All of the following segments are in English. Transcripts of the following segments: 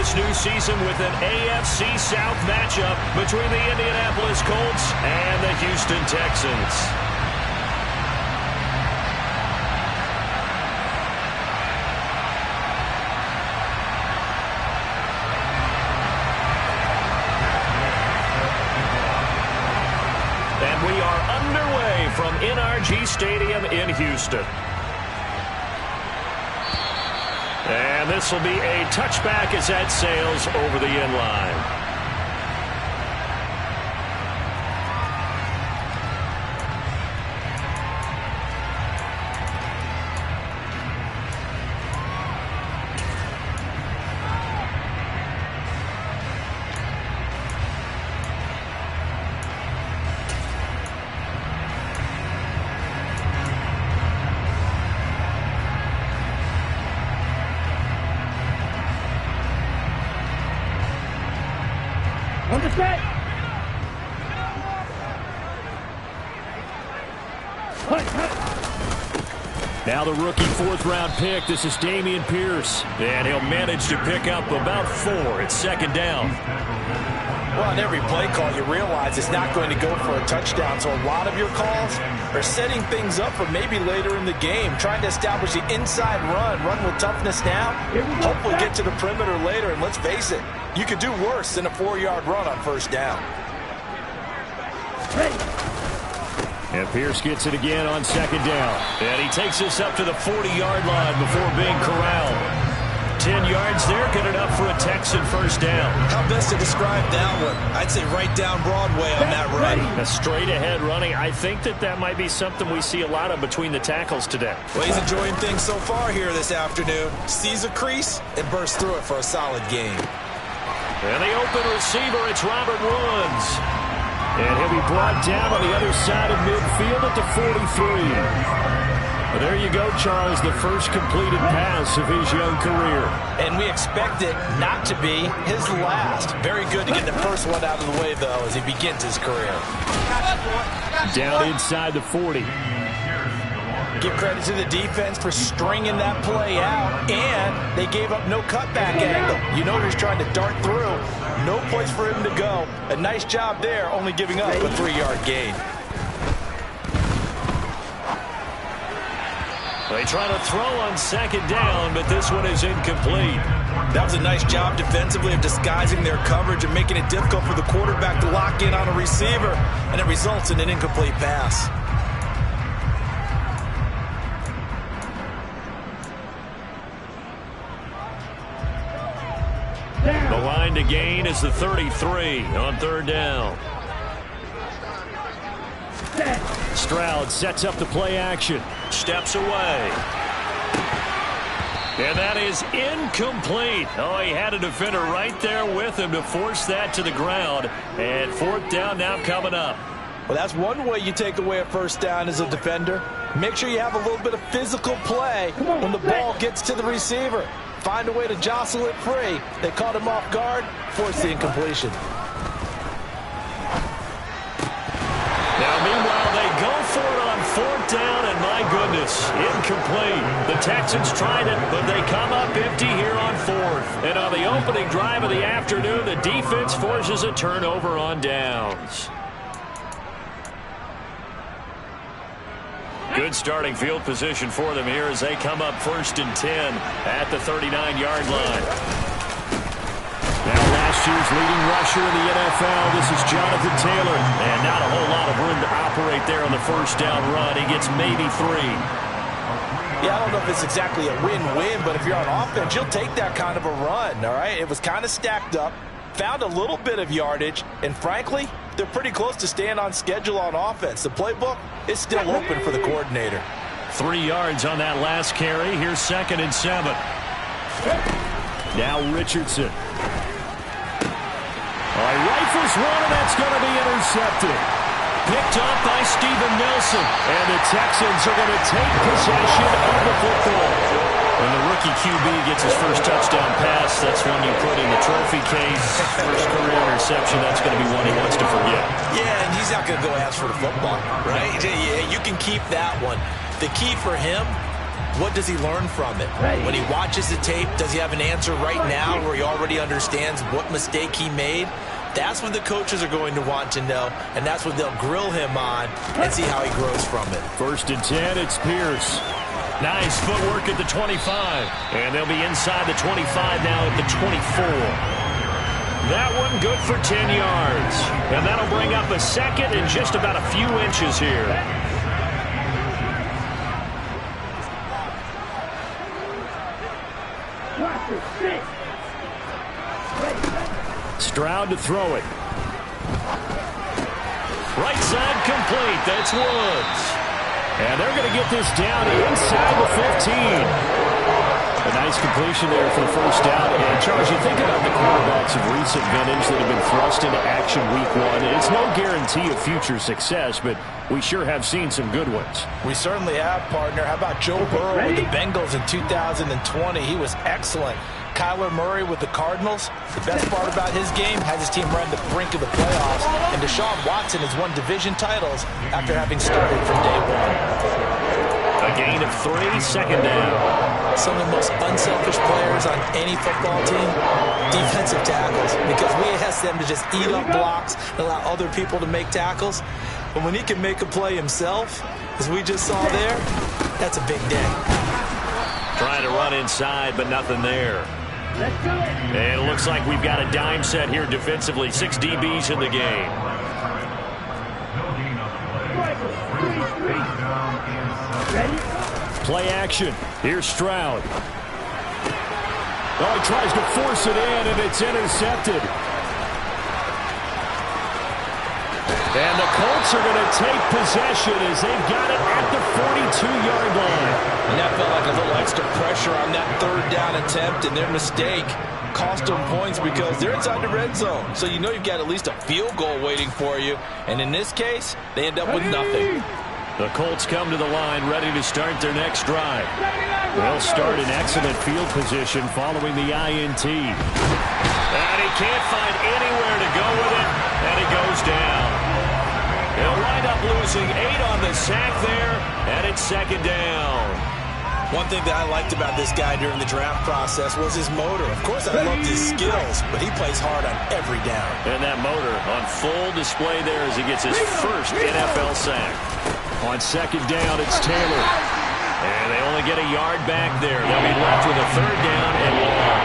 this new season with an AFC South matchup between the Indianapolis Colts and the Houston Texans. And we are underway from NRG Stadium in Houston. And this will be a touchback as that sails over the end line. Now the rookie fourth-round pick. This is Dameon Pierce. And he'll manage to pick up about 4. It's second down. Well, on every play call, you realize it's not going to go for a touchdown. So a lot of your calls are setting things up for maybe later in the game, trying to establish the inside run with toughness now, hopefully get to the perimeter later. And let's face it, you could do worse than a 4-yard run on first down. And Pierce gets it again on second down. And he takes this up to the 40-yard line before being corralled. 10 yards there, good enough for a Texan first down. How best to describe that one? I'd say right down Broadway on that run. A straight-ahead running. I think that might be something we see a lot of between the tackles today. Well, he's enjoying things so far here this afternoon. Sees a crease and bursts through it for a solid gain. And the open receiver, it's Robert Woods. And he'll be brought down on the other side of midfield at the 43. Well, there you go, Charles, the first completed pass of his young career. And we expect it not to be his last. Very good to get the first one out of the way, though, as he begins his career. Down inside the 40. Give credit to the defense for stringing that play out, and they gave up no cutback angle. You know he's trying to dart through. No place for him to go. A nice job there, only giving up a 3-yard gain. They try to throw on second down, but this one is incomplete. That was a nice job defensively of disguising their coverage and making it difficult for the quarterback to lock in on a receiver, and it results in an incomplete pass. The line to gain is the 33 on third down. Stroud sets up the play action. Steps away. And that is incomplete. Oh, he had a defender right there with him to force that to the ground. And fourth down now coming up. Well, that's one way you take away a first down as a defender. Make sure you have a little bit of physical play when the ball gets to the receiver. Find a way to jostle it free. They caught him off guard, forced the incompletion. Now, meanwhile, they go for it on fourth down, and my goodness, incomplete. The Texans tried it, but they come up empty here on fourth. And on the opening drive of the afternoon, the defense forces a turnover on downs. Good starting field position for them here as they come up first and 10 at the 39-yard line. Now last year's leading rusher in the NFL, this is Jonathan Taylor. And not a whole lot of room to operate there on the first down run. He gets maybe 3. Yeah, I don't know if it's exactly a win-win, but if you're on offense, you'll take that kind of a run, all right? It was kind of stacked up, found a little bit of yardage, and frankly, they're pretty close to staying on schedule on offense. The playbook is still open for the coordinator. 3 yards on that last carry. Here's second and 7. Now Richardson. All right, rifles one, and that's going to be intercepted. Picked up by Steven Nelson. And the Texans are going to take possession of the football. When the rookie QB gets his first touchdown pass, that's one you put in the trophy case. First career interception, that's going to be one he wants to forget. Yeah, and he's not going to go ask for the football, right? Yeah, you can keep that one. The key for him, what does he learn from it? When he watches the tape, does he have an answer right now where he already understands what mistake he made? That's what the coaches are going to want to know, and that's what they'll grill him on and see how he grows from it. 1st and 10, it's Pierce. Nice footwork at the 25. And they'll be inside the 25 now at the 24. That one good for 10 yards. And that'll bring up a second and just about a few inches here. Stroud to throw it. Right side complete. That's Woods. And they're going to get this down inside the 15. A nice completion there for the 1st down. And, Charles, you think about the quarterbacks of recent vintage that have been thrust into action week 1. It's no guarantee of future success, but we sure have seen some good ones. We certainly have, partner. How about Joe Burrow with the Bengals in 2020? He was excellent. Kyler Murray with the Cardinals. The best part about his game has his team right on the brink of the playoffs. And Deshaun Watson has won division titles after having started from day 1. A gain of 3, 2nd down. Some of the most unselfish players on any football team, defensive tackles, because we ask them to just eat up blocks and allow other people to make tackles. But when he can make a play himself, as we just saw there, that's a big day. Trying to run inside, but nothing there. And it looks like we've got a dime set here defensively. 6 DBs in the game. Play action. Here's Stroud. Oh, he tries to force it in, and it's intercepted. And the Colts are going to take possession as they've got it at the 42-yard line. And that felt like a little extra pressure on that 3rd down attempt, and their mistake cost them points because they're inside the red zone. So you know you've got at least a field goal waiting for you. And in this case, they end up with nothing. The Colts come to the line ready to start their next drive. They'll start in excellent field position following the INT. And he can't find anywhere to go with it, and he goes down. He'll wind up losing 8 on the sack there, and it's 2nd down. One thing that I liked about this guy during the draft process was his motor. Of course, I loved his skills, but he plays hard on every down. And that motor on full display there as he gets his first NFL sack. On 2nd down, it's Taylor. And they only get a yard back there. They'll be left with a 3rd down and long.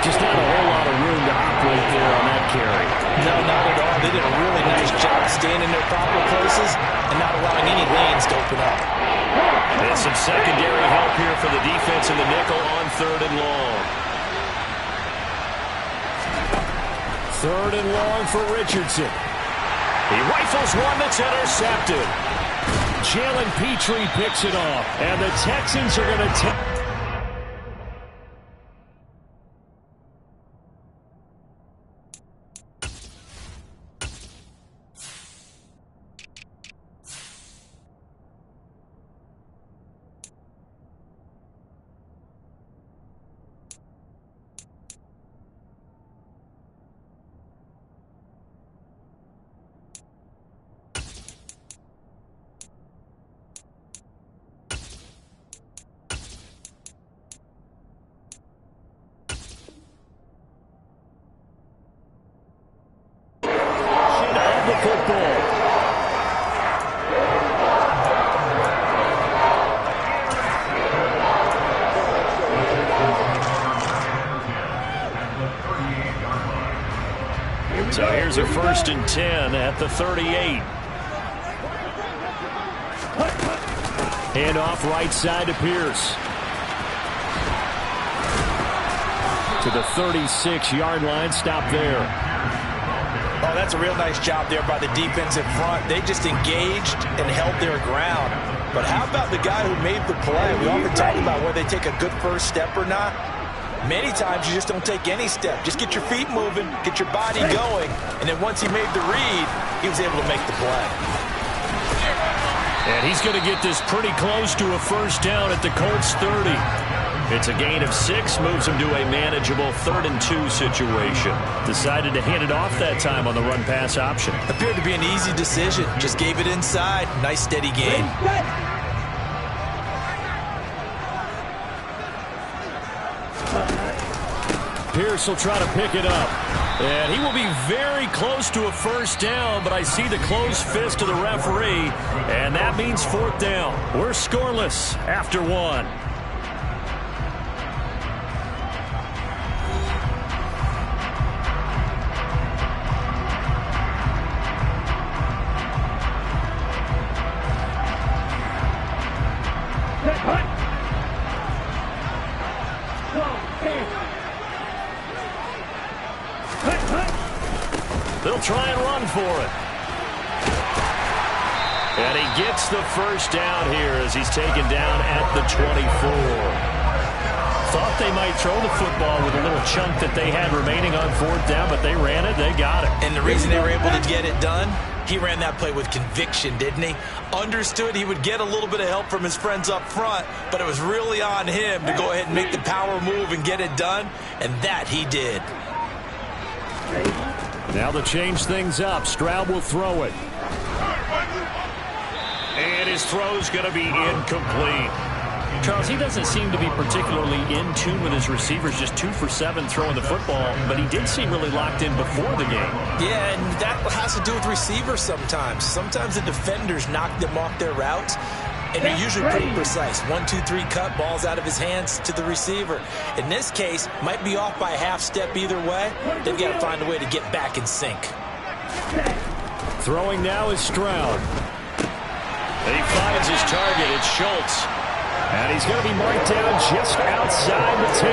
Just not a whole lot of room to operate there on that carry. No, not at all. They did a really nice job staying in their proper places and not allowing any lanes to open up. And some secondary help here for the defense in the nickel on 3rd and long. 3rd and long for Richardson. He rifles one that's intercepted. Jalen Petrie picks it off, and the Texans are going to take. So here's a 1st and 10 at the 38. Hand off right side to Pierce. To the 36-yard line. Stop there. Oh, that's a real nice job there by the defensive front. They just engaged and held their ground. But how about the guy who made the play? We often talk about whether they take a good first step or not. Many times you just don't take any step. Just get your feet moving, get your body going, and then once he made the read, he was able to make the play. And he's going to get this pretty close to a 1st down at the Colts 30. It's a gain of 6, moves him to a manageable 3rd and 2 situation. Decided to hand it off that time on the run-pass option. Appeared to be an easy decision. Just gave it inside. Nice steady gain. Pierce will try to pick it up. And he will be very close to a first down, but I see the closed fist of the referee, and that means fourth down. We're scoreless after one. They'll try and run for it. And he gets the first down here as he's taken down at the 24. Thought they might throw the football with a little chunk that they had remaining on fourth down, but they ran it, they got it. And the reason they were able to get it done, he ran that play with conviction, didn't he? Understood he would get a little bit of help from his friends up front, but it was really on him to go ahead and make the power move and get it done, and that he did. Now to change things up, Stroud will throw it. And his throw's going to be incomplete. Charles, he doesn't seem to be particularly in tune with his receivers, just 2 for 7 throwing the football, but he did seem really locked in before the game. Yeah, and that has to do with receivers sometimes. Sometimes the defenders knock them off their routes, and they're usually pretty precise. 1, 2, 3 cut, balls out of his hands to the receiver. In this case, might be off by a half step either way. They've got to find a way to get back in sync. Throwing now is Stroud. He finds his target. It's Schultz. And he's going to be marked down just outside the 10.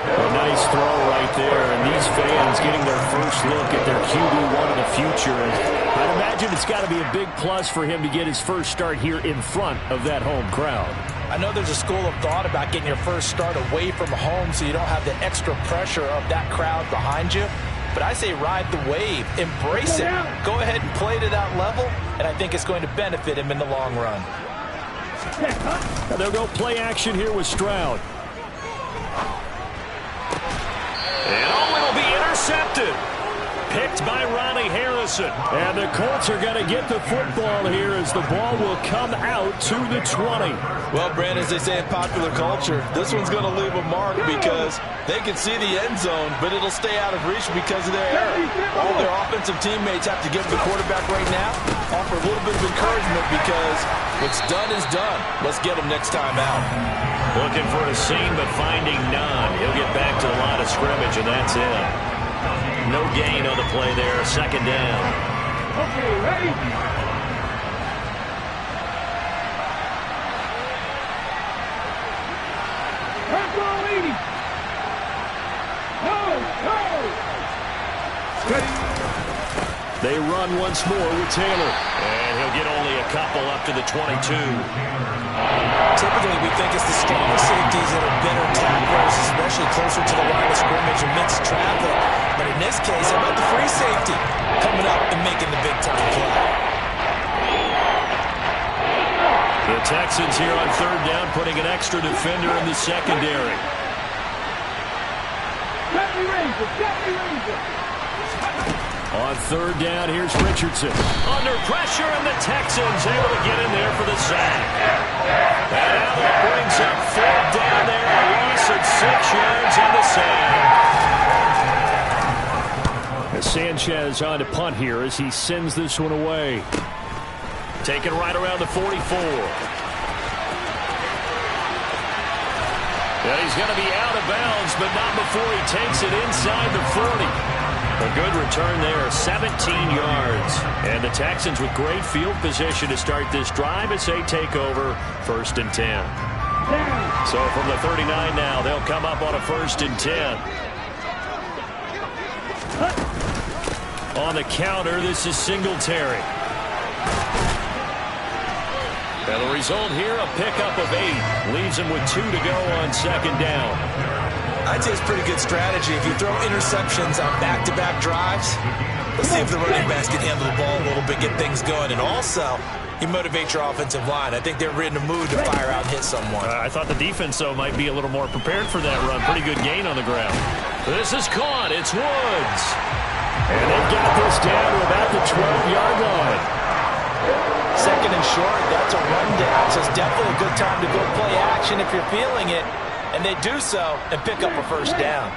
A nice throw right there. And these fans getting their first look at their QB1 of the future. And I'd imagine it's got to be a big plus for him to get his first start here in front of that home crowd. I know there's a school of thought about getting your first start away from home so you don't have the extra pressure of that crowd behind you. But I say ride the wave. Embrace it. Go ahead and play to that level, and I think it's going to benefit him in the long run. And they'll go play action here with Stroud. And it'll be intercepted. Picked by Ronnie Harrison. And the Colts are going to get the football here as the ball will come out to the 20. Well, Brandon, as they say in popular culture, this one's going to leave a mark because they can see the end zone, but it'll stay out of reach because of their error. All their offensive teammates have to give the quarterback right now, offer a little bit of encouragement because what's done is done. Let's get him next time out. Looking for a seam, but finding none. He'll get back to the line of scrimmage, and that's it. No gain on the play there. Second down. Okay, ready? Hardball 80. They run once more with Taylor. And he'll get only a couple up to the 22. Typically, we think it's the stronger safeties that are better tacklers, especially closer to the line of scrimmage amidst traffic. But in this case, how about the free safety coming up and making the big-time play? The Texans here on third down, putting an extra defender in the secondary. On third down, here's Richardson. Under pressure, and the Texans able to get in there for the sack. And now that brings up fourth down there, a loss of 6 yards on the sack. Sanchez on to punt here as he sends this one away. Taken right around the 44. And he's going to be out of bounds, but not before he takes it inside the 40. A good return there, 17 yards. And the Texans with great field position to start this drive as they take over first and 10. So from the 39 now, they'll come up on a first and 10. On the counter, this is Singletary. And the result here, a pickup of 8. Leaves him with 2 to go on second down. I'd say it's pretty good strategy. If you throw interceptions on back-to-back drives, let's see if the running backs can handle the ball a little bit, get things going. And also, you motivate your offensive line. I think they're in a mood to fire out and hit someone. I thought the defense, though, might be a little more prepared for that run. Pretty good gain on the ground. This is caught. It's Woods. And they've got this down to about the 12-yard line. Second and short, that's a rundown. So it's definitely a good time to go play action if you're feeling it. And they do so and pick up a first down.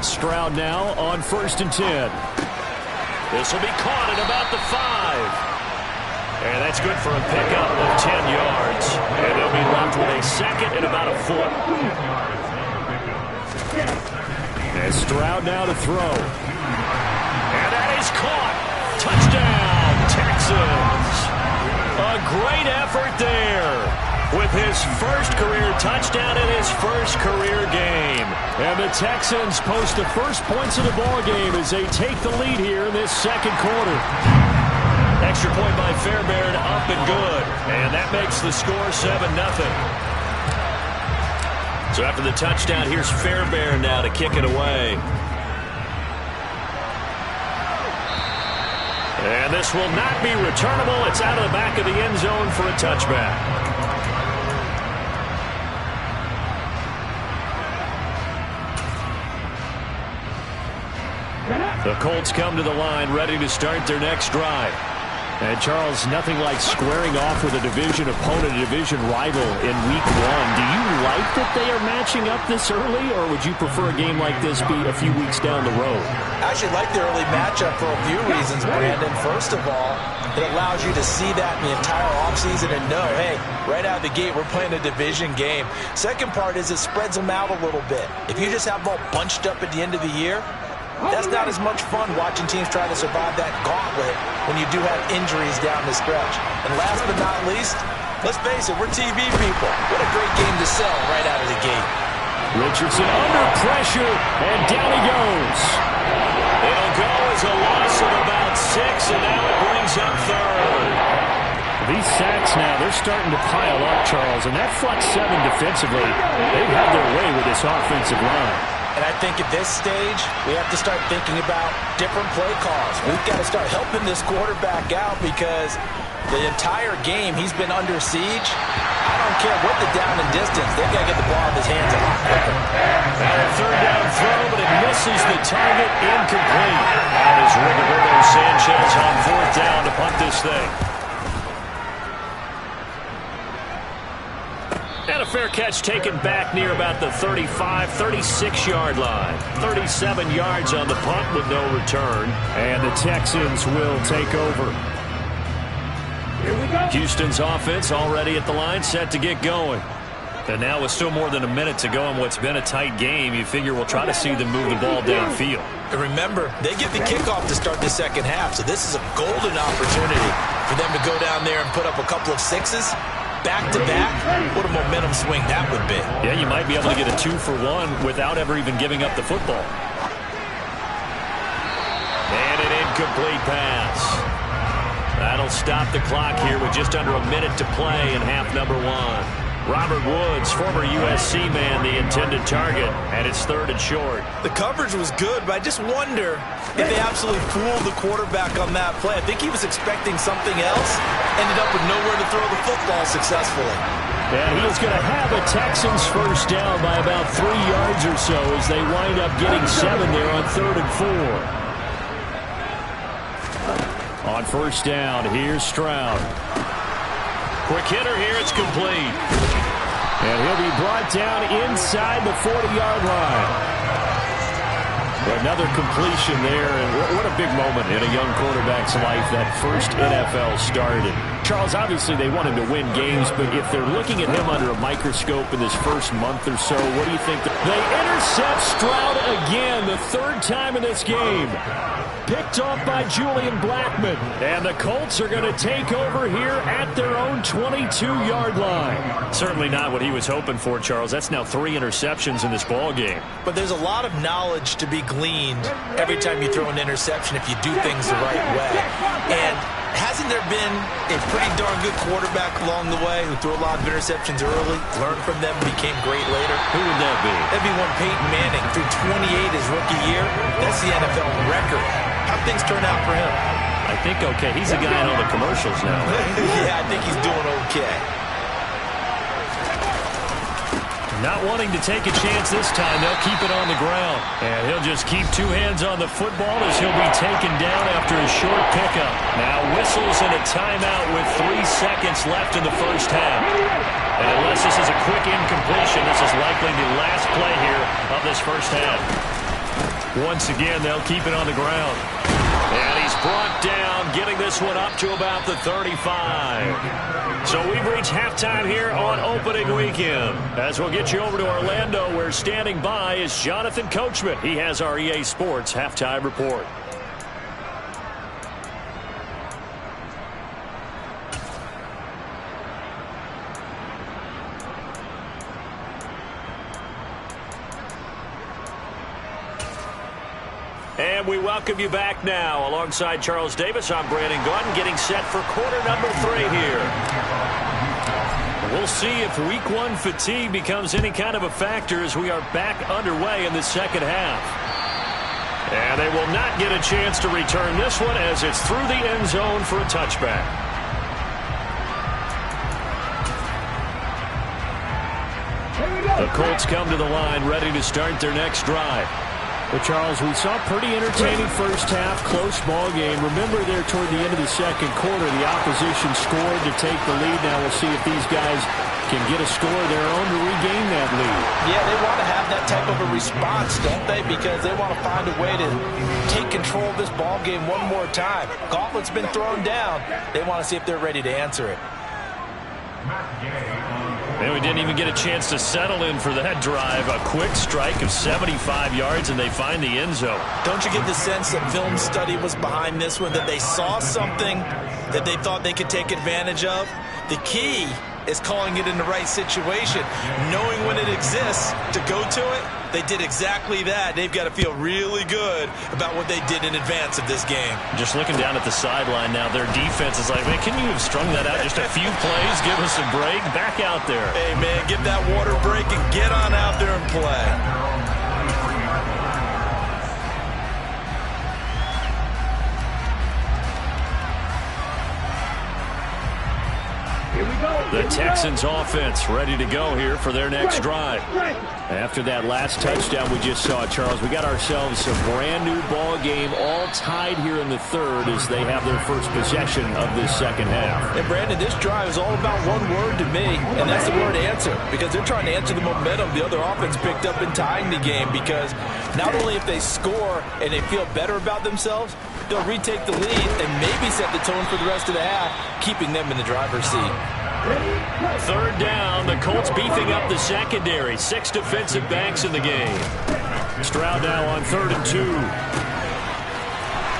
Stroud now on 1st and 10. This will be caught at about the 5. And that's good for a pickup of 10 yards. And they'll be left with a second and about a foot. And Stroud now to throw. And that is caught. Touchdown, Texans. A great effort there. With his first career touchdown in his first career game. And the Texans post the first points of the ball game as they take the lead here in this second quarter. Extra point by Fairbairn, up and good. And that makes the score 7-0. So after the touchdown, here's Fairbairn now to kick it away. And this will not be returnable. It's out of the back of the end zone for a touchback. The Colts come to the line ready to start their next drive. And, Charles, nothing like squaring off with a division opponent, a division rival in Week 1. Do you like that they are matching up this early, or would you prefer a game like this be a few weeks down the road? I actually like the early matchup for a few reasons, Brandon. First of all, it allows you to see that in the entire offseason and know, hey, right out of the gate, we're playing a division game. Second part is it spreads them out a little bit. If you just have them all bunched up at the end of the year, that's not as much fun watching teams try to survive that gauntlet when you do have injuries down the stretch. And last but not least, let's face it, we're TV people. What a great game to sell right out of the gate. Richardson under pressure, and down he goes. It'll go as a loss of about 6, and now it brings up 3rd. These sacks now, they're starting to pile up, Charles, and that front 7 defensively, they've had their way with this offensive line. And I think at this stage, we have to start thinking about different play calls. We've got to start helping this quarterback out because the entire game he's been under siege. I don't care what the down and distance. They've got to get the ball out of his hands a lot quicker. And a 3rd down throw, but it misses the target, incomplete. Out is Rigoberto Sanchez on 4th down to punt this thing. And a fair catch taken back near about the 35, 36-yard line. 37 yards on the punt with no return. And the Texans will take over. Houston's offense already at the line, set to get going. And now with still more than a minute to go in what's been a tight game, you figure we'll try to see them move the ball downfield. And remember, they get the kickoff to start the second half, so this is a golden opportunity for them to go down there and put up a couple of 6s. Back-to-back, what a momentum swing that would be. Yeah, you might be able to get a 2-for-1 without ever even giving up the football. And an incomplete pass. That'll stop the clock here with just under a minute to play in half number 1. Robert Woods, former USC man, the intended target, and it's 3rd and short. The coverage was good, but I just wonder if they absolutely fooled the quarterback on that play. I think he was expecting something else, ended up with nowhere to throw the football successfully. And he's going to have a Texans first down by about 3 yards or so as they wind up getting 7 there on 3rd and 4. On 1st down, here's Stroud. Quick hitter here, it's complete. And he'll be brought down inside the 40-yard line. Another completion there, and what a big moment in a young quarterback's life, that first NFL start. And Charles, obviously they want him to win games, but if they're looking at him under a microscope in this first month or so, what do you think? They intercept Stroud again, the 3rd time in this game. Picked off by Julian Blackmon. And the Colts are going to take over here at their own 22-yard line. Certainly not what he was hoping for, Charles. That's now 3 interceptions in this ball game. But there's a lot of knowledge to be gleaned every time you throw an interception if you do things the right way. And hasn't there been a pretty darn good quarterback along the way who threw a lot of interceptions early, learned from them, became great later? Who would that be? That'd be one Peyton Manning. Threw 28 his rookie year. That's the NFL record. How'd things turn out for him? I think okay. He's a guy in all the commercials now. Yeah, I think he's doing okay. Not wanting to take a chance this time, they'll keep it on the ground. And he'll just keep two hands on the football as he'll be taken down after a short pickup. Now whistles and a timeout with 3 seconds left in the first half. And unless this is a quick incompletion, this is likely the last play here of this first half. Once again, they'll keep it on the ground. And he's brought down, getting this one up to about the 35. So we've reached halftime here on opening weekend. As we'll get you over to Orlando, where standing by is Jonathan Coachman. He has our EA Sports halftime report. And we welcome you back now. Alongside Charles Davis, I'm Brandon Gaudin, getting set for quarter number 3 here. We'll see if week 1 fatigue becomes any kind of a factor as we are back underway in the second half. And they will not get a chance to return this one as it's through the end zone for a touchback. The Colts come to the line, ready to start their next drive. Well, Charles, we saw a pretty entertaining first half, close ball game. Remember there toward the end of the second quarter, the opposition scored to take the lead. Now we'll see if these guys can get a score of their own to regain that lead. Yeah, they want to have that type of a response, don't they? Because they want to find a way to take control of this ball game one more time. Gauntlet's been thrown down. They want to see if they're ready to answer it. And we didn't even get a chance to settle in for that drive. A quick strike of 75 yards, and they find the end zone. Don't you get the sense that film study was behind this one, that they saw something that they thought they could take advantage of? The key is calling it in the right situation, knowing when it exists to go to it. They did exactly that. They've got to feel really good about what they did in advance of this game. Just looking down at the sideline now, their defense is like, man, can you have strung that out just a few plays? Give us a break. Back out there. Hey, man, get that water break and get on out there and play. The Texans offense ready to go here for their next drive. After that last touchdown we just saw, Charles, we got ourselves a brand new ball game, all tied here in the third as they have their first possession of this second half. And Brandon, this drive is all about one word to me, and that's the word answer, because they're trying to answer the momentum the other offense picked up in tying the game, because not only if they score and they feel better about themselves, they'll retake the lead and maybe set the tone for the rest of the half, keeping them in the driver's seat. Third down, the Colts beefing up the secondary. 6 defensive backs in the game. Stroud now on 3rd and 2.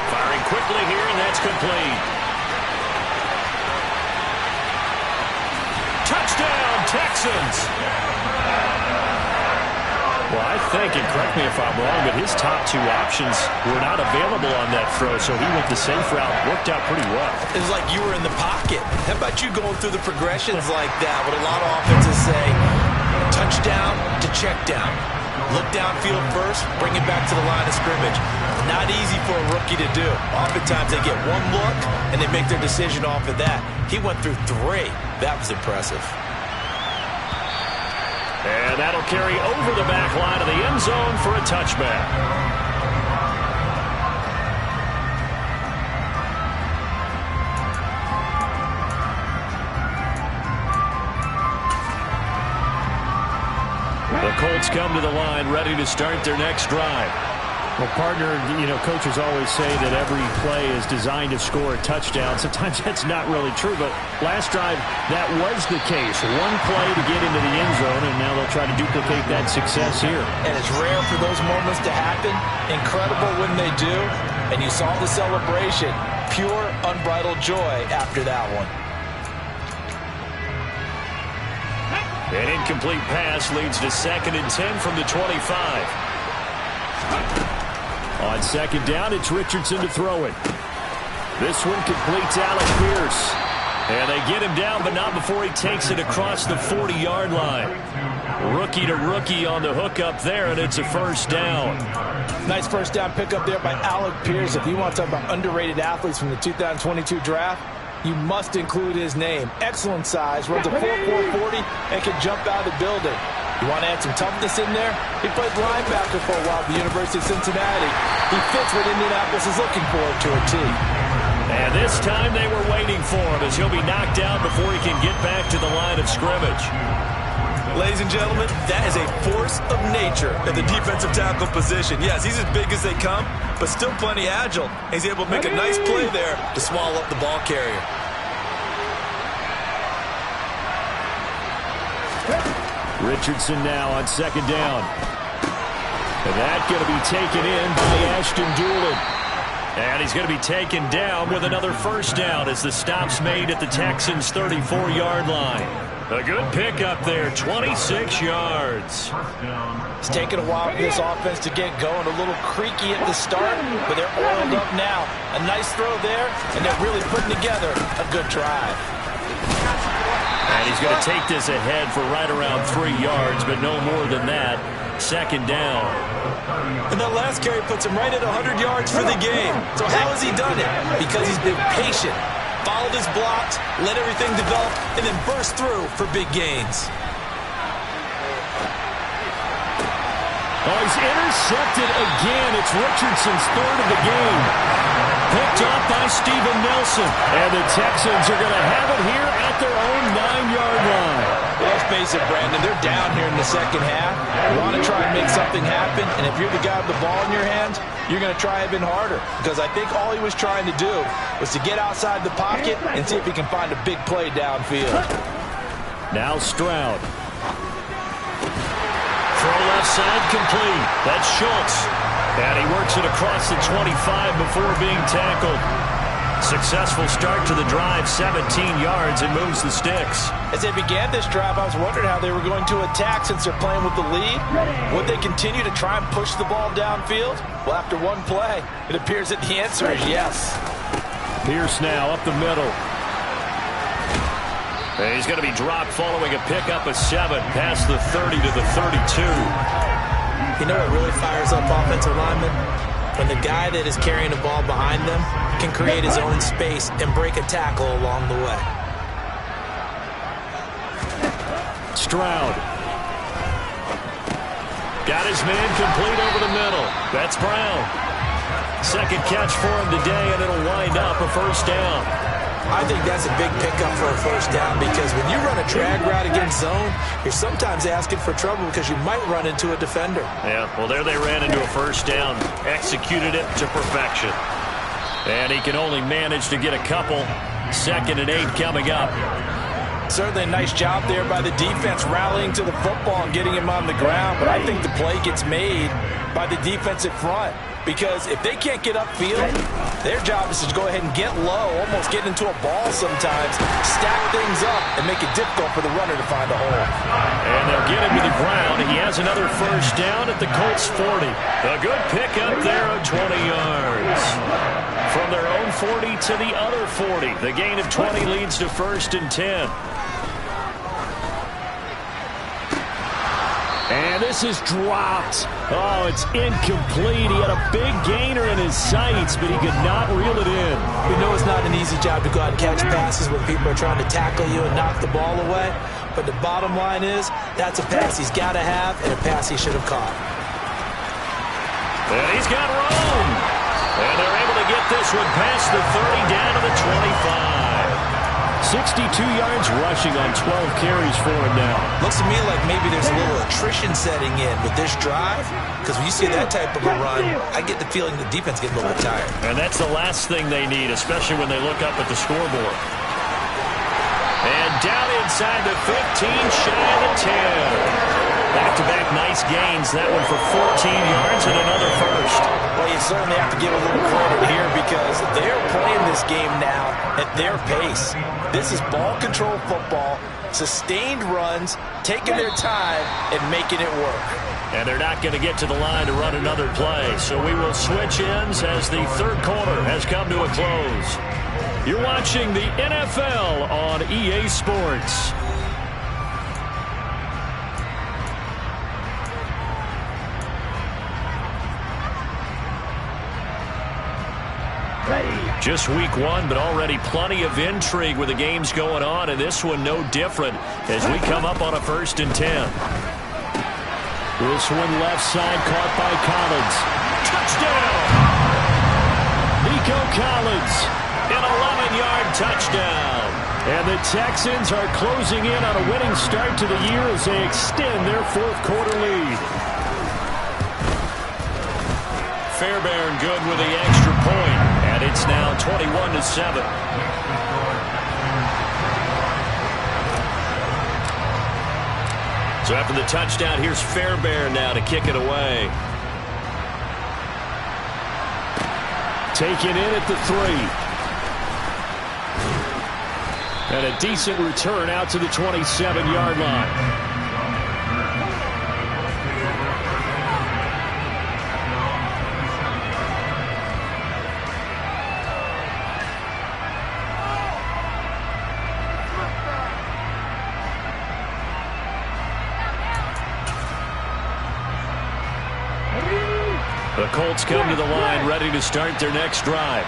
Firing quickly here, and that's complete. Touchdown, Texans! Well, I think, and correct me if I'm wrong, but his top 2 options were not available on that throw, so he went the safe route. Worked out pretty well. It was like you were in the pocket. How about you going through the progressions like that? What a lot of offenses say, touchdown to check down. Look downfield first, bring it back to the line of scrimmage. Not easy for a rookie to do. Oftentimes they get one look, and they make their decision off of that. He went through 3. That was impressive. And that'll carry over the back line of the end zone for a touchback. The Colts come to the line ready to start their next drive. Well, partner, you know, coaches always say that every play is designed to score a touchdown. Sometimes that's not really true, but last drive, that was the case. One play to get into the end zone, and now they'll try to duplicate that success here. And it's rare for those moments to happen. Incredible when they do. And you saw the celebration. Pure, unbridled joy after that one. An incomplete pass leads to 2nd and 10 from the 25. On 2nd down, it's Richardson to throw it. This one completes Alec Pierce. And they get him down, but not before he takes it across the 40-yard line. Rookie to rookie on the hook up there, and it's a first down. Nice first down pickup there by Alec Pierce. If you want to talk about underrated athletes from the 2022 draft, you must include his name. Excellent size, runs a 4.40 and can jump out of the building. You want to add some toughness in there? He played linebacker for a while at the University of Cincinnati. He fits what Indianapolis is looking for to a T. And this time they were waiting for him as he'll be knocked down before he can get back to the line of scrimmage. Ladies and gentlemen, that is a force of nature at the defensive tackle position. Yes, he's as big as they come, but still plenty agile. He's able to make a nice play there to swallow up the ball carrier. Richardson now on second down. And that's going to be taken in by Ashton Doolin. And he's going to be taken down with another first down as the stop's made at the Texans' 34-yard line. A good pickup there, 26 yards. It's taken a while for this offense to get going. A little creaky at the start, but they're oiled up now. A nice throw there, and they're really putting together a good drive. And he's going to take this ahead for right around 3 yards, but no more than that. Second down. And that last carry puts him right at 100 yards for the game. So how has he done it? Because he's been patient, followed his blocks, let everything develop, and then burst through for big gains. Oh, he's intercepted again. It's Richardson's third of the game. Picked off by Steven Nelson. And the Texans are going to have it here at their own 9-yard line. Let's face it, Brandon, they're down here in the second half. You want to try and make something happen, and if you're the guy with the ball in your hands, you're going to try even harder. Because I think all he was trying to do was to get outside the pocket and see if he can find a big play downfield. Now Stroud. Throw left side complete. That's Schultz. And he works it across the 25 before being tackled. Successful start to the drive, 17 yards, and moves the sticks. As they began this drive, I was wondering how they were going to attack since they're playing with the lead. Would they continue to try and push the ball downfield? Well, after one play, it appears that the answer is yes. Pierce now up the middle. And he's going to be dropped following a pickup of 7 past the 30 to the 32. You know what really fires up offensive linemen? When the guy that is carrying the ball behind them can create his own space and break a tackle along the way. Stroud. Got his man complete over the middle. That's Brown. Second catch for him today, and it'll wind up a first down. I think that's a big pickup for a first down because when you run a drag route against zone, you're sometimes asking for trouble because you might run into a defender. Yeah, well, there they ran into a first down. Executed it to perfection. And he can only manage to get a couple. 2nd and 8 coming up. Certainly a nice job there by the defense rallying to the football and getting him on the ground, but I think the play gets made by the defensive front. Because if they can't get upfield, their job is to go ahead and get low, almost get into a ball sometimes, stack things up, and make it difficult for the runner to find a hole. And they'll get him to the ground. He has another first down at the Colts 40. A good pickup there of 20 yards. From their own 40 to the other 40. The gain of 20 leads to 1st and 10. And this is dropped. Oh, it's incomplete. He had a big gainer in his sights, but he could not reel it in. We know it's not an easy job to go out and catch passes when people are trying to tackle you and knock the ball away. But the bottom line is, that's a pass he's got to have and a pass he should have caught. And he's got room. And they're able to get this one past the 30 down to the 25. 62 yards rushing on 12 carries for him now. Looks to me like maybe there's a little attrition setting in with this drive, because when you see that type of a run, I get the feeling the defense gets a little bit tired. And that's the last thing they need, especially when they look up at the scoreboard. And down inside the 15, shy of the 10. Back-to-back nice gains. That one for 14 yards and another first. Well, you certainly have to give a little credit here because they're playing this game now at their pace. This is ball control football, sustained runs, taking their time, and making it work. And they're not going to get to the line to run another play. So we will switch ends as the third quarter has come to a close. You're watching the NFL on EA Sports. Just week 1, but already plenty of intrigue with the games going on, and this one no different as we come up on a 1st and 10. This one left side caught by Collins. Touchdown! Nico Collins, an 11-yard touchdown. And the Texans are closing in on a winning start to the year as they extend their fourth-quarter lead. Fairbairn good with the extra point, and it's now 21-7. So after the touchdown, here's Fairbairn now to kick it away. Taken in at the 3. And a decent return out to the 27-yard line. The Colts come to the line ready to start their next drive.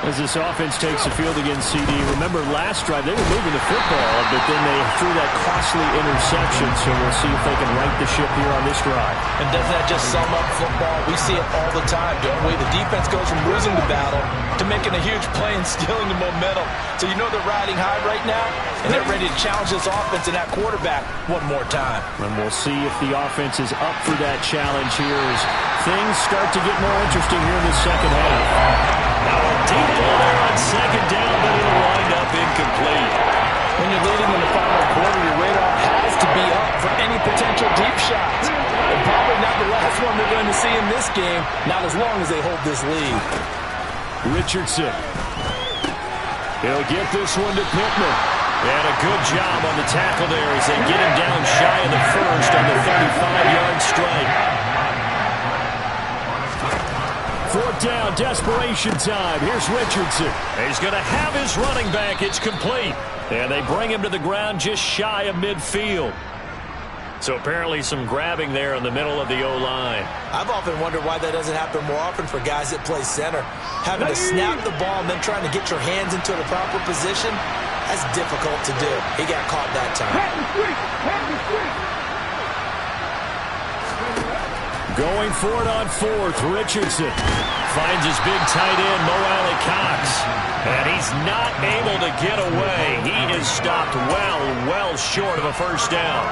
As this offense takes the field against CD, remember last drive they were moving the football, but then they threw that costly interception, so we'll see if they can right the ship here on this drive. And doesn't that just sum up football? We see it all the time, don't we? The defense goes from losing the battle to making a huge play and stealing the momentum. So you know they're riding high right now, and they're ready to challenge this offense and that quarterback one more time. And we'll see if the offense is up for that challenge here as things start to get more interesting here in the second half. Now a deep ball there on second down, but it'll wind up incomplete. When you're leading in the final quarter, your radar has to be up for any potential deep shots. And probably not the last one they're going to see in this game, not as long as they hold this lead. Richardson. He'll get this one to Pittman. And a good job on the tackle there as they get him down shy of the first on the 35-yard strike. Fourth down, desperation time. Here's Richardson. He's going to have his running back. It's complete. And they bring him to the ground just shy of midfield. So apparently some grabbing there in the middle of the O-line. I've often wondered why that doesn't happen more often for guys that play center. Having to snap the ball and then trying to get your hands into the proper position, that's difficult to do. He got caught that time. Going for it on fourth, Richardson finds his big tight end, Mo Alley-Cox. And he's not able to get away. He is stopped well short of a first down.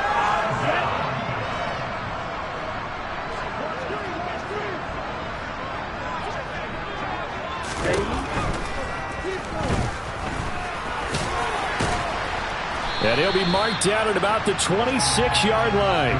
And he'll be marked down at about the 26-yard line.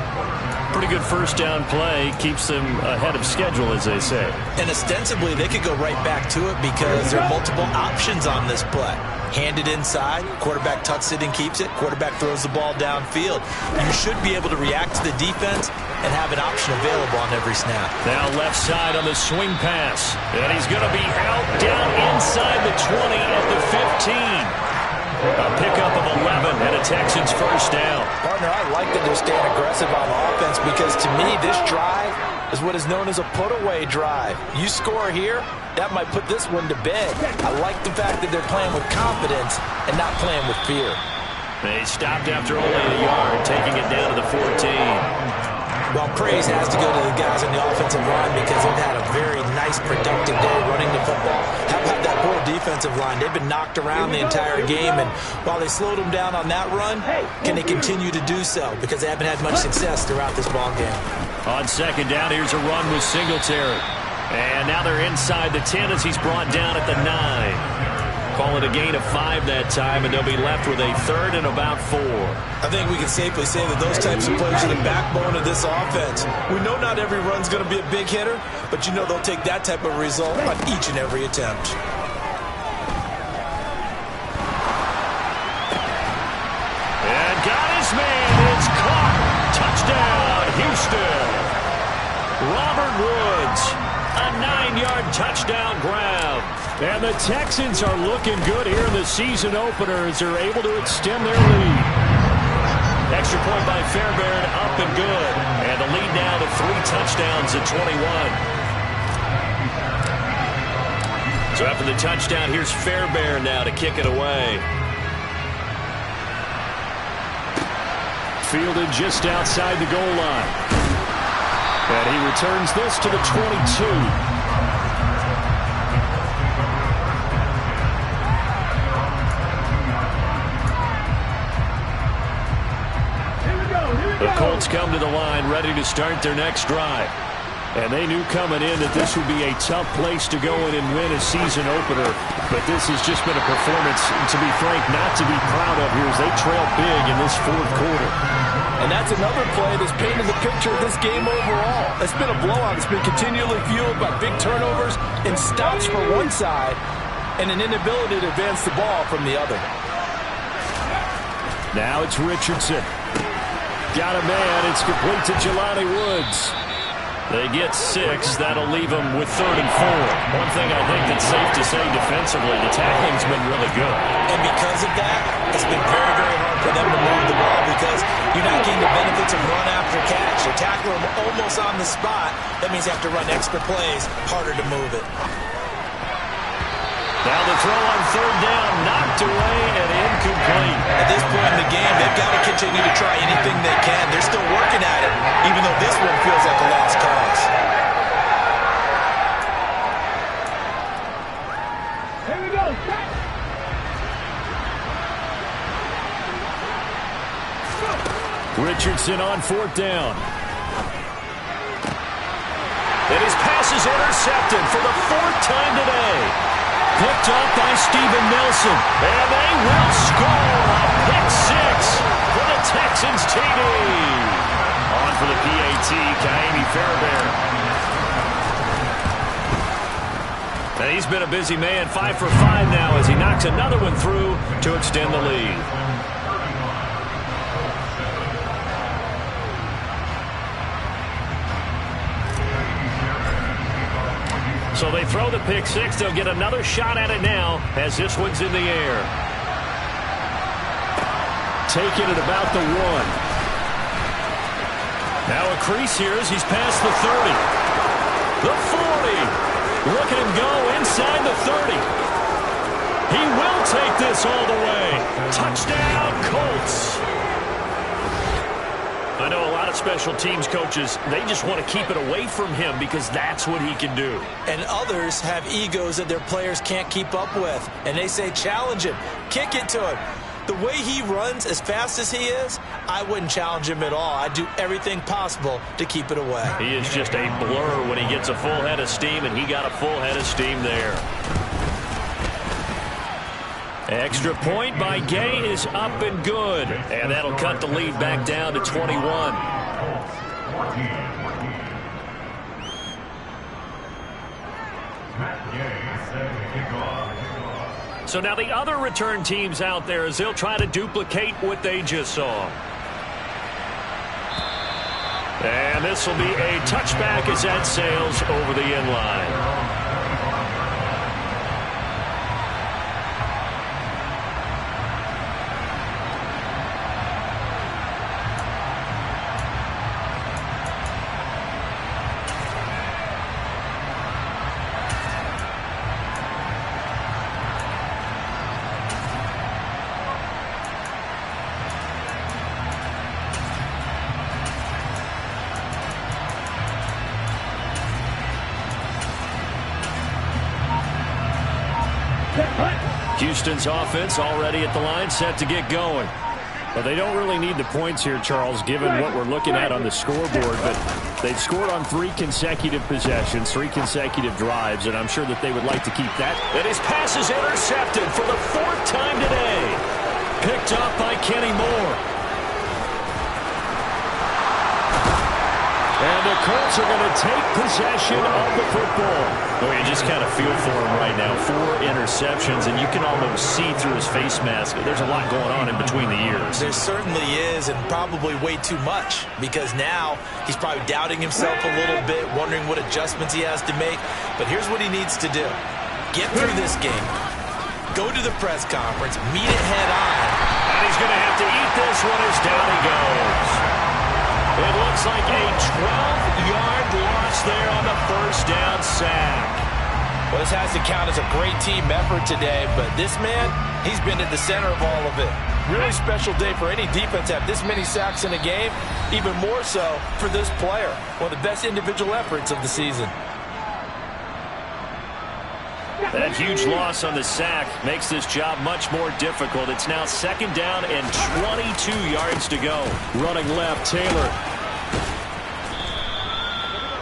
Pretty good first down play. Keeps them ahead of schedule, as they say. And ostensibly, they could go right back to it because there are multiple options on this play. Hand it inside, quarterback tucks it and keeps it, quarterback throws the ball downfield. You should be able to react to the defense and have an option available on every snap. Now left side on the swing pass. And he's going to be out down inside the 20 at the 15. A pickup of 11 and a Texans first down. Partner, I like that they're staying aggressive on offense because to me this drive is what is known as a put-away drive. You score here, that might put this one to bed. I like the fact that they're playing with confidence and not playing with fear. They stopped after only a yard, taking it down to the 14. Well, praise has to go to the guys on the offensive line because they've had a very nice, productive day running the football. How about that poor defensive line? They've been knocked around the entire game, and while they slowed them down on that run, can they continue to do so? Because they haven't had much success throughout this ball game. On second down, here's a run with Singletary. And now they're inside the 10 as he's brought down at the 9. Call it a gain of 5 that time, and they'll be left with a third and about 4. I think we can safely say that those types of plays are the backbone of this offense. We know not every run's going to be a big hitter, but you know they'll take that type of result on each and every attempt. And got his man. It's caught. Touchdown, Houston. Robert Woods, a 9-yard touchdown grab. And the Texans are looking good here in the season opener as they're able to extend their lead. Extra point by Fairbairn, up and good. And the lead now to 3 touchdowns at 21. So after the touchdown, here's Fairbairn now to kick it away. Fielded just outside the goal line. And he returns this to the 22. The Colts come to the line, ready to start their next drive. And they knew coming in that this would be a tough place to go in and win a season opener. But this has just been a performance, to be frank, not to be proud of here as they trail big in this fourth quarter. And that's another play that's painted the picture of this game overall. It's been a blowout. It's been continually fueled by big turnovers and stops for one side and an inability to advance the ball from the other. Now it's Richardson. Got a man. It's complete to Jelani Woods. They get 6. That'll leave them with 3rd and 4. One thing I think that's safe to say defensively, the tackling's been really good. And because of that, it's been very, very hard for them to move the ball because you're not getting the benefits of run after catch. You tackle them almost on the spot. That means you have to run extra plays, harder to move it. Now the throw on 3rd down, knocked away and incomplete. At this point in the game, they've got to continue to try anything they can. They're still working at it, even though this one feels like a lost cause. Here we go. Richardson on 4th down. And his pass is intercepted for the 4th time today. Picked up by Steven Nelson. And they will score a pick 6 for the Texans TD. On for the PAT, Kaimi Fairbairn. And he's been a busy man, 5 for 5 now as he knocks another one through to extend the lead. So they throw the pick 6. They'll get another shot at it now as this one's in the air. Taking it about the 1. Now a crease here as he's past the 30. The 40. Look at him go inside the 30. He will take this all the way. Touchdown, Colts. I know a lot of special teams coaches, they just want to keep it away from him because that's what he can do. And others have egos that their players can't keep up with. And they say, challenge him, kick it to him. The way he runs as fast as he is, I wouldn't challenge him at all. I'd do everything possible to keep it away. He is just a blur when he gets a full head of steam, and he got a full head of steam there. Extra point by Gay is up and good. And that'll cut the lead back down to 21. So now the other return teams out there as they'll try to duplicate what they just saw. And this will be a touchback as that sails over the end line. Houston's offense already at the line, set to get going. Well, they don't really need the points here, Charles, given what we're looking at on the scoreboard, but they've scored on 3 consecutive possessions, 3 consecutive drives, and I'm sure that they would like to keep that. And his pass is intercepted for the 4th time today. Picked up by Kenny Moore. And the Colts are going to take possession of the football. Well, you just kind of feel for him right now. 4 interceptions, and you can almost see through his face mask. There's a lot going on in between the ears. There certainly is, and probably way too much, because now he's probably doubting himself a little bit, wondering what adjustments he has to make. But here's what he needs to do. Get through this game. Go to the press conference. Meet it head on. And he's going to have to eat this one as down he goes. It looks like a 12-yard loss there on the first down sack. Well, this has to count as a great team effort today, but this man, he's been at the center of all of it. Really special day for any defense to have this many sacks in a game. Even more so for this player. One of the best individual efforts of the season. That huge loss on the sack makes this job much more difficult. It's now 2nd down and 22 yards to go. Running left, Taylor.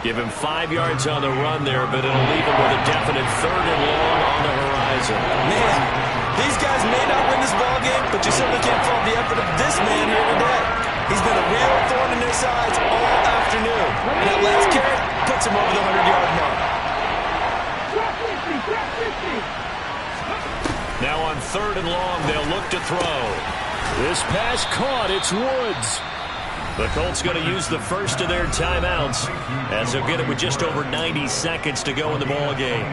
Give him 5 yards on the run there, but it'll leave him with a definite 3rd and long on the horizon. Man, these guys may not win this ball game, but you certainly can't fault the effort of this man here today. He's been a real thorn in their sides all afternoon. And that last carry puts him over the 100-yard mark. Now on 3rd and long, they'll look to throw. This pass caught. It's Woods. The Colts going to use the first of their timeouts as they'll get it with just over 90 seconds to go in the ball game.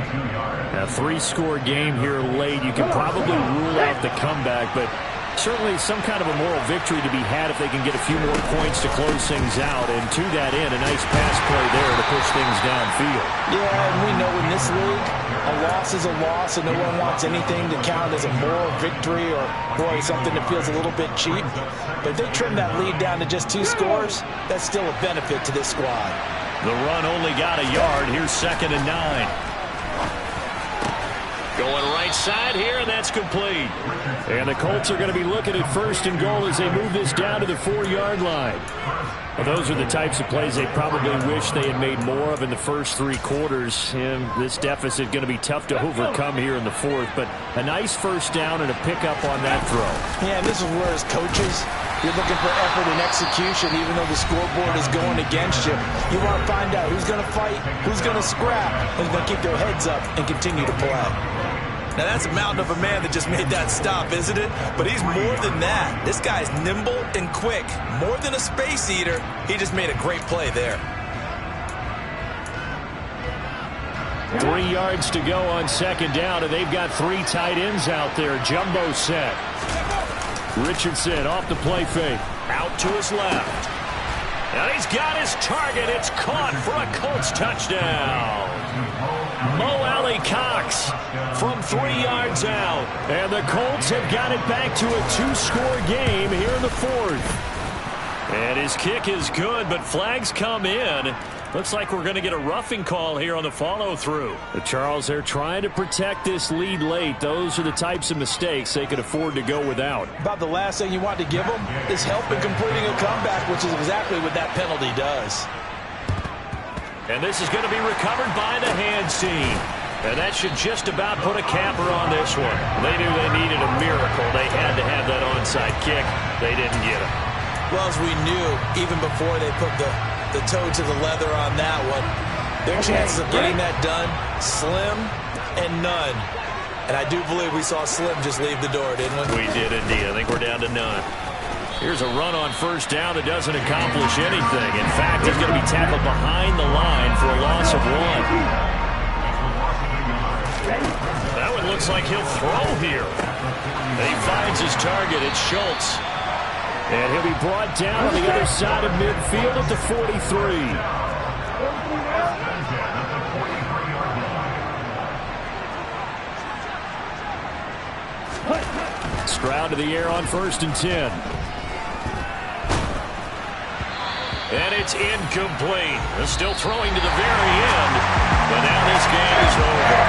A 3-score game here late. You can probably rule out the comeback, but certainly some kind of a moral victory to be had if they can get a few more points to close things out. And to that end, a nice pass play there to push things downfield. Yeah, and we know in this league, a loss is a loss, and no one wants anything to count as a moral victory or, boy, something that feels a little bit cheap. But if they trim that lead down to just 2 scores, that's still a benefit to this squad. The run only got a yard. Here's 2nd and 9. Going right side here, and that's complete. And the Colts are going to be looking at 1st and goal as they move this down to the 4-yard line. Well, those are the types of plays they probably wish they had made more of in the first 3 quarters. And this deficit going to be tough to overcome here in the 4th. But a nice 1st down and a pickup on that throw. Yeah, and this is where as coaches, you're looking for effort and execution even though the scoreboard is going against you. You want to find out who's going to fight, who's going to scrap, who's going to keep their heads up and continue to play. Now, that's a mountain of a man that just made that stop, isn't it? But he's more than that. This guy's nimble and quick. More than a space eater, he just made a great play there. 3 yards to go on 2nd down, and they've got 3 tight ends out there. Jumbo set. Richardson off the play fake. Out to his left. And he's got his target. It's caught for a Colts touchdown. Mo Alley Cox from 3 yards out. And the Colts have got it back to a 2-score game here in the 4th. And his kick is good, but flags come in. Looks like we're going to get a roughing call here on the follow-through. The Charles, they're trying to protect this lead late. Those are the types of mistakes they could afford to go without. About the last thing you want to give them is help in completing a comeback, which is exactly what that penalty does. And this is going to be recovered by the hands team. And that should just about put a capper on this one. They knew they needed a miracle. They had to have that onside kick. They didn't get it. Well, as we knew, even before they put the toe to the leather on that one, their chances of getting that done, slim and none. And I do believe we saw Slim just leave the door, didn't we? We did indeed. I think we're down to none. Here's a run on 1st down that doesn't accomplish anything. In fact, he's going to be tackled behind the line for a loss of 1. That one looks like he'll throw here. And he finds his target. It's Schultz. And he'll be brought down on the other side of midfield at the 43. Stroud to the air on 1st and 10. And it's incomplete. They're still throwing to the very end. But now this game is over.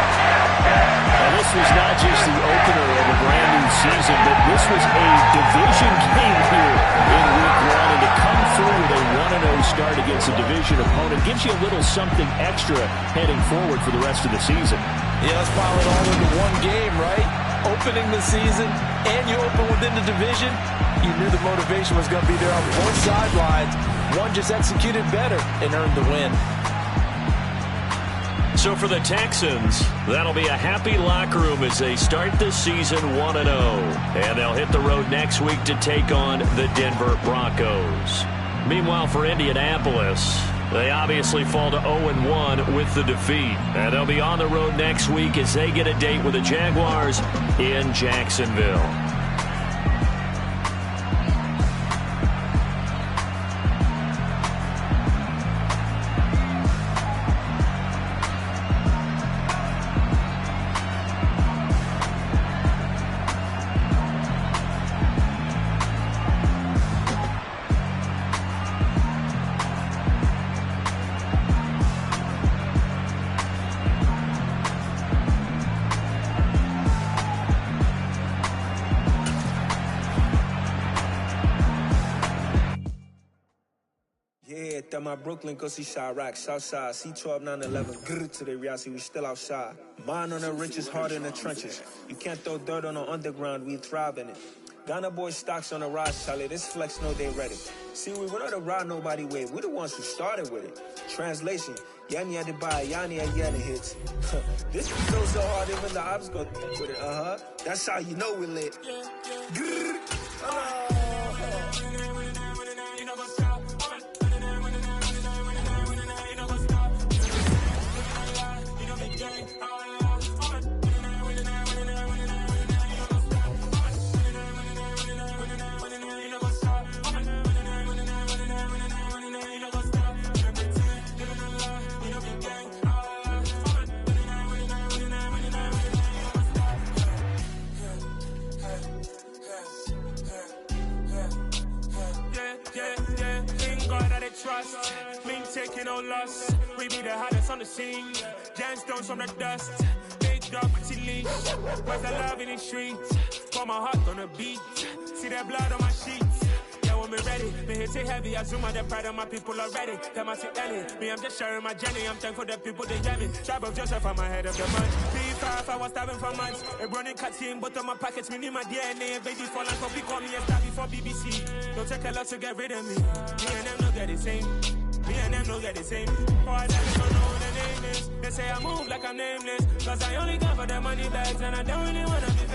And this was not just the opener of a brand new season, but this was a division game here in Week 1. And to come through with a 1-0 start against a division opponent gives you a little something extra heading forward for the rest of the season. Yeah, let's pile it all into one game, right? Opening the season, and you open within the division. You knew the motivation was going to be there on both sidelines. One just executed better and earned the win. So for the Texans, that'll be a happy locker room as they start this season 1-0. And they'll hit the road next week to take on the Denver Broncos. Meanwhile, for Indianapolis, they obviously fall to 0-1 with the defeat. And they'll be on the road next week as they get a date with the Jaguars in Jacksonville. my Brooklyn, go see Chirac, Southside, C12, 911, grrr to the Riasi, we still outside. Mine on the richest, heart in the trenches. You can't throw dirt on the underground, we thrive in it. Ghana boy stocks on the rise, Charlie, this flex know they ready. See, we were not to ride nobody with, we the ones who started with it. Translation, Yanni had to buy, Yanni had the hits. This flow so hard, even the ops go with it, That's how you know we lit. Grrr. Trust, me taking no loss. We be the hottest on the scene. Gemstones from the dust. Big dog, pretty leash. Where's the love in the streets? Pour my heart on the beat. See that blood on my sheets. Yeah, when we ready, me hit it heavy. I zoom out the pride of my people already. Them I see Ellie. Me, I'm just sharing my journey. I'm thankful that people they get me. Tribe of Joseph, I'm ahead of the bunch. P5, I was starving for months. A running cut team, but on my pockets, me need my DNA. Baby, for like coffee, call me a star before BBC. Don't take a lot to get rid of me. Me and them no get the same. Me and them no get the same. Oh, I don't know what the name is. They say I move like I'm nameless. Cause I only got for the money bags and I don't really wanna be